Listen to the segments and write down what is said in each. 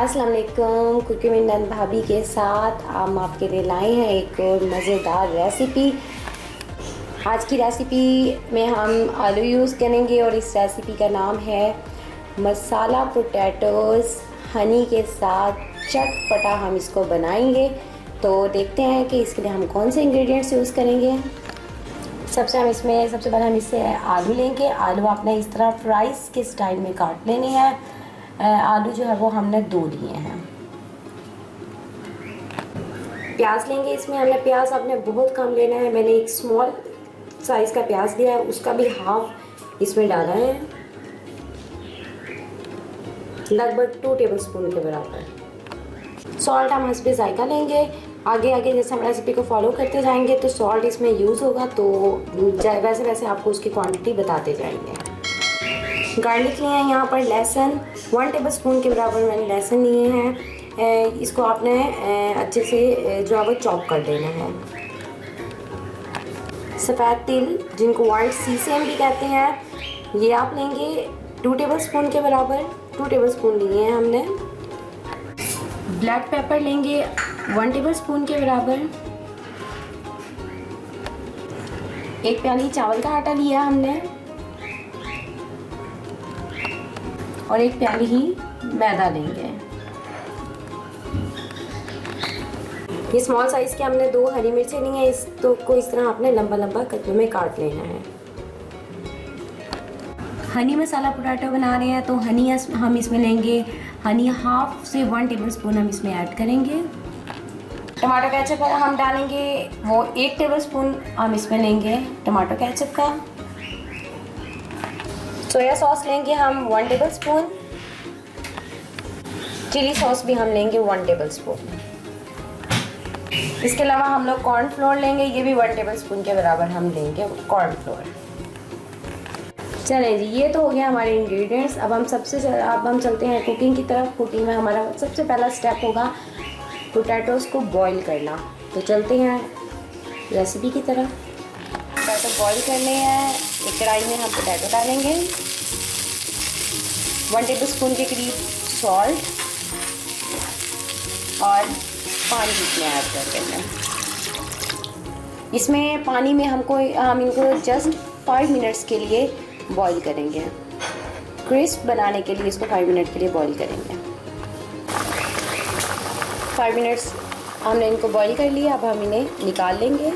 अस्सलाम वालेकुम। Cooking with नंद भाभी के साथ हम आपके लिए लाए हैं एक और मज़ेदार रेसिपी। आज की रेसिपी में हम आलू यूज़ करेंगे और इस रेसिपी का नाम है मसाला पोटैटोज़ हनी के साथ चटपटा। हम इसको बनाएंगे तो देखते हैं कि इसके लिए हम कौन से इंग्रेडिएंट्स यूज़ करेंगे। सबसे पहले हम इससे आलू लेंगे। आलू आपने इस तरह फ्राइज़ के स्टाइल में काट लेने हैं। आलू जो है वो हमने 2 लिए हैं। प्याज लेंगे। इसमें हमने प्याज आपने बहुत कम लेना है। मैंने एक स्मॉल साइज़ का प्याज लिया है, उसका भी हाफ इसमें डाला है, लगभग 2 टेबलस्पून के बराबर। सॉल्ट हम हस्बे जायका लेंगे। आगे आगे जैसे हम रेसिपी को फॉलो करते जाएंगे तो सॉल्ट इसमें यूज़ होगा, तो वैसे वैसे आपको उसकी क्वांटिटी बताते जाएंगे। गार्लिक लिए हैं यहाँ पर लहसुन 1 टेबलस्पून के बराबर मैंने लहसुन लिए हैं। इसको आपने अच्छे से जो है वो चॉप कर देना है। सफ़ेद तिल जिनको वाइट सीसेम भी कहते हैं, ये आप लेंगे 2 टेबलस्पून के बराबर। 2 टेबलस्पून लिए हैं हमने। ब्लैक पेपर लेंगे 1 टेबलस्पून के बराबर। 1 प्याली चावल का आटा लिया हमने और 1 प्याली ही मैदा लेंगे। ये स्मॉल साइज़ के हमने 2 हरी मिर्चें ली हैं। को इस तरह आपने लंबा लंबा कद्दू में काट लेना है। हनी मसाला पोटैटो बना रहे हैं तो हनी हम इसमें लेंगे। हनी हाफ से 1 टेबलस्पून हम इसमें ऐड करेंगे। टमाटो केचप हम डालेंगे, वो 1 टेबलस्पून हम इसमें लेंगे टमाटो केचप का। सोया सॉस लेंगे हम 1 टेबलस्पून। चिली सॉस भी हम लेंगे 1 टेबलस्पून। इसके अलावा हम लोग कॉर्न फ्लोर लेंगे, ये भी 1 टेबलस्पून के बराबर हम लेंगे कॉर्न फ्लोर। चलें जी, ये तो हो गया हमारे इंग्रेडिएंट्स। अब हम चलते हैं कुकिंग की तरफ। कुकिंग में हमारा सबसे पहला स्टेप होगा पोटैटोज़ को बॉईल करना। तो चलते हैं रेसिपी की तरफ। पोटैटो बॉईल करने हैं। एक कढ़ाई में हम पोटैटो डालेंगे, 1 टेबलस्पून के करीब सॉल्ट और पानी इसमें ऐड कर देना। इसमें पानी में हम इनको जस्ट 5 मिनट्स के लिए बॉईल करेंगे। क्रिस्प बनाने के लिए इसको 5 मिनट के लिए बॉईल करेंगे। 5 मिनट्स हमने इनको बॉईल कर लिया। अब हम इन्हें निकाल लेंगे।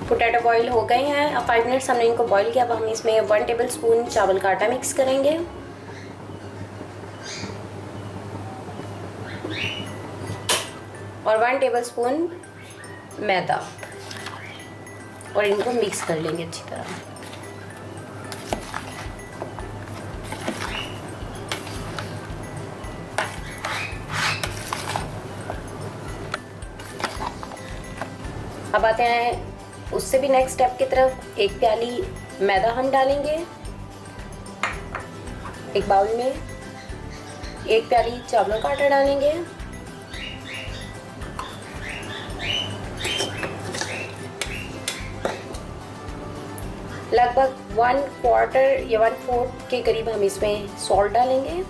पोटैटो बॉईल हो गए हैं। अब 5 मिनट्स हमने इनको बॉईल किया। अब हम इसमें 1 टेबलस्पून चावल का आटा मिक्स करेंगे और 1 टेबलस्पून मैदा, और इनको मिक्स कर लेंगे अच्छी तरह। अब आते हैं उससे भी नेक्स्ट स्टेप की तरफ। 1 प्याली मैदा हम डालेंगे एक बाउल में। 1 प्याली चावलों का आटा डालेंगे। लगभग 1/4 या 1/4 के करीब हम इसमें सॉल्ट डालेंगे।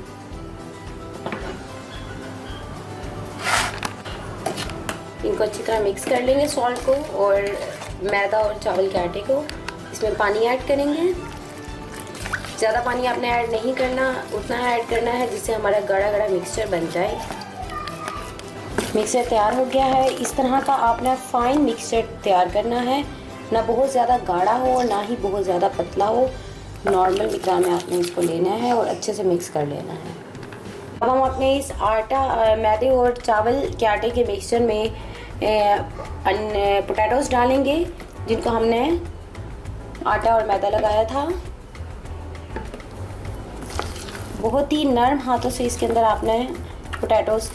इनको अच्छी तरह मिक्स कर लेंगे सॉल्ट को और मैदा और चावल के आटे को। इसमें पानी ऐड करेंगे। ज़्यादा पानी आपने ऐड नहीं करना, उतना ऐड करना है जिससे हमारा गाढ़ा गाढ़ा मिक्सचर बन जाए। मिक्सचर तैयार हो गया है। इस तरह का आपने फाइन मिक्सचर तैयार करना है, ना बहुत ज़्यादा गाढ़ा हो ना ही बहुत ज़्यादा पतला हो। नॉर्मल मिकदार में आपने इसको लेना है और अच्छे से मिक्स कर लेना है। अब हम अपने इस मैदे और चावल के आटे के मिक्सचर में पोटैटोज़ डालेंगे जिनको हमने आटा और मैदा लगाया था। बहुत ही नरम हाथों से इसके अंदर आपने पोटैटोज़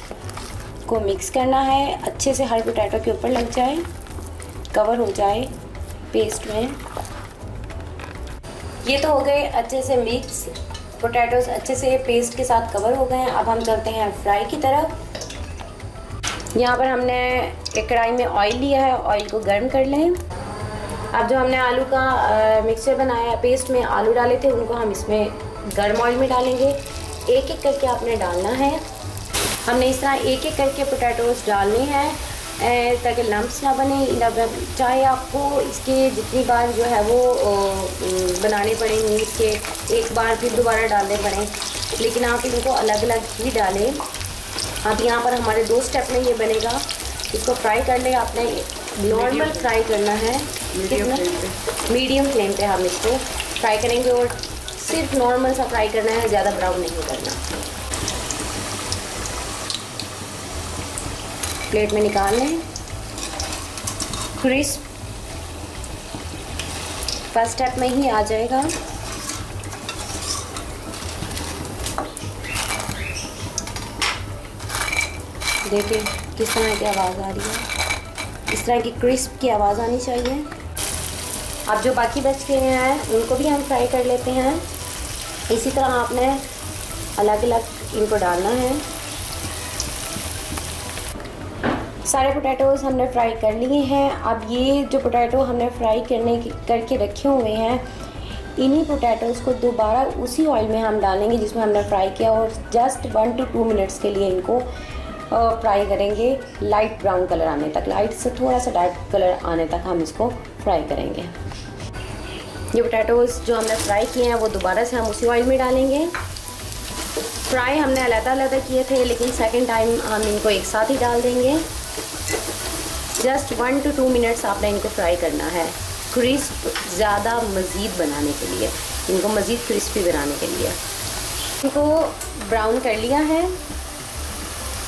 को मिक्स करना है, अच्छे से हर पोटैटो के ऊपर लग जाए, कवर हो जाए पेस्ट में। ये तो हो गए अच्छे से मिक्स। पोटैटोज़ अच्छे से पेस्ट के साथ कवर हो गए हैं। अब हम चलते हैं फ्राई की तरफ। यहाँ पर हमने एक कढ़ाई में ऑयल लिया है। ऑयल को गर्म कर लें। अब जो हमने आलू का मिक्सचर बनाया, पेस्ट में आलू डाले थे, उनको हम इसमें गर्म ऑयल में डालेंगे। एक एक करके आपने डालना है। हमने इस तरह एक एक करके पोटैटोज़ डालने हैं ताकि लम्प्स ना बने। चाहे आपको इसके जितनी बार जो है वो बनाने पड़े, मीट के एक बार फिर दोबारा डालने पड़े, लेकिन आप इनको अलग अलग ही डालें। अब यहाँ पर हमारे 2 स्टेप में ये बनेगा। इसको फ्राई कर लें, आपने नॉर्मल फ्राई करना है, मीडियम फ्लेम पे हम इसको फ्राई करेंगे और सिर्फ नॉर्मल सा फ्राई करना है, ज़्यादा ब्राउन नहीं करना। प्लेट में निकाल लें। क्रिस्प फर्स्ट स्टेप में ही आ जाएगा। देखिए किस तरह की आवाज़ आ रही है, इस तरह की क्रिस्प की आवाज़ आनी चाहिए। अब जो बाकी बच गए हैं उनको भी हम फ्राई कर लेते हैं। इसी तरह आपने अलग अलग इनको डालना है। सारे पोटैटोज़ हमने फ्राई कर लिए हैं। अब ये जो पोटैटो हमने फ्राई करके रखे हुए हैं, इन्हीं पोटैटोज़ को दोबारा उसी ऑयल में हम डालेंगे जिसमें हमने फ्राई किया, और जस्ट 1 to 2 मिनट्स के लिए इनको फ्राई करेंगे लाइट ब्राउन कलर आने तक। लाइट से थोड़ा सा डार्क कलर आने तक हम इसको फ्राई करेंगे। ये पोटैटोज़ जो हमने फ्राई किए हैं वो दोबारा से हम उसी ऑयल में डालेंगे। फ्राई हमने अलग-अलग किए थे, लेकिन सेकंड टाइम हम इनको एक साथ ही डाल देंगे। जस्ट 1 to 2 मिनट्स आपने इनको फ्राई करना है, क्रिस्प ज़्यादा मज़ीद बनाने के लिए, इनको मज़ीद क्रिस्पी बनाने के लिए। इनको ब्राउन कर लिया है।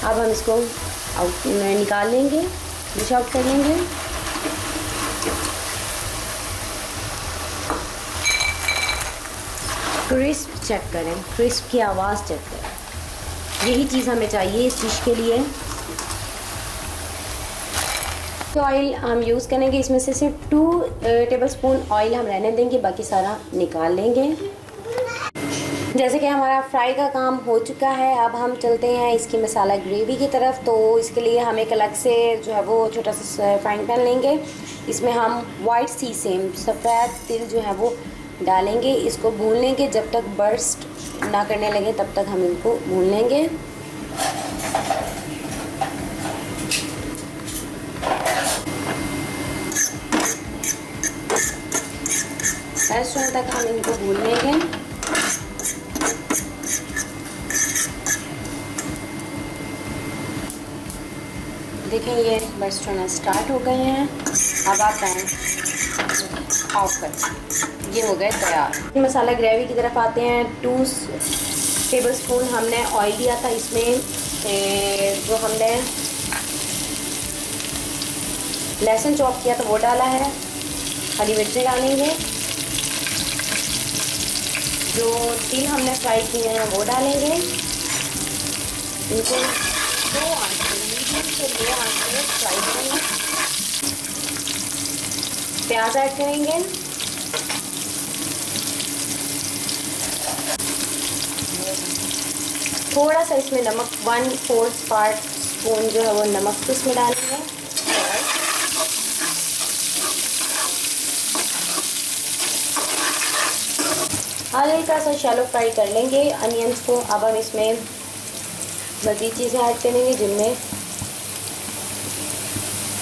अब हम इसको निकाल लेंगे, डिश आउट कर लेंगे। क्रिस्प चेक करें, क्रिस्प की आवाज़ चेक करें, यही चीज़ हमें चाहिए इस डिश के लिए। तो ऑयल हम यूज़ करेंगे, इसमें से सिर्फ 2 टेबलस्पून ऑयल हम रहने देंगे, बाकी सारा निकाल लेंगे। जैसे कि हमारा फ्राई का काम हो चुका है, अब हम चलते हैं इसकी मसाला ग्रेवी की तरफ। तो इसके लिए हम एक अलग से जो है वो छोटा सा फ्राइंग पैन लेंगे। इसमें हम वाइट सीसेम, सफ़ेद तिल जो है वो डालेंगे। इसको भून लेंगे जब तक बर्स्ट ना करने लगे, तब तक हम इनको भून लेंगे। बर्स्ट होने तक हम इनको भून लेंगे। देखें ये बर्स्ट होना स्टार्ट हो गए हैं। अब आप पैन ऑफ कर, ये हो गए तैयार। मसाला ग्रेवी की तरफ आते हैं। 2 टेबलस्पून हमने ऑयल दिया था, इसमें जो हमने लहसुन चॉप किया था वो डाला है। हरी मिर्चें डालेंगे। जो तिल हमने फ्राई किए हैं वो डालेंगे। इनको लो आंच पे फ्राई करेंगे। प्याज ऐड करेंगे। थोड़ा सा इसमें नमक, 1/4 पार्ट स्पून जो है वो नमक इसमें डालेंगे। हल्का सा शैलो फ्राई कर लेंगे अनियंस को। अब हम इसमें मज़ीद चीज़ें ऐड करेंगे, जिनमें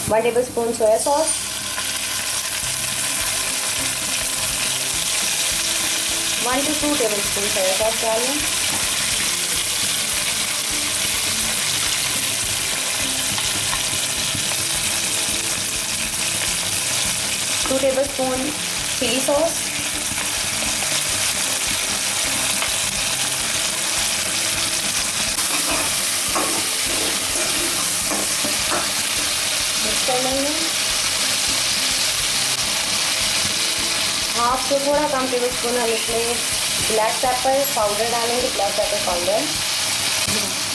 1 tablespoon soya sauce, 1 to 2 tablespoon soya sauce डालें। Two tablespoon chilli sauce, mix कर लेंगे। हाफ से थोड़ा कम टेबलस्पून हम इसमें ब्लैक पेपर पाउडर डालेंगे। ब्लैक पेपर पाउडर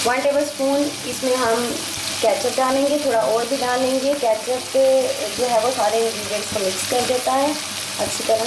1 टेबलस्पून इसमें हम केचप डालेंगे। थोड़ा और भी डालेंगे। केचप जो है वो सारे इंग्रेडिएंट्स को मिक्स कर देता है अच्छी तरह।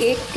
1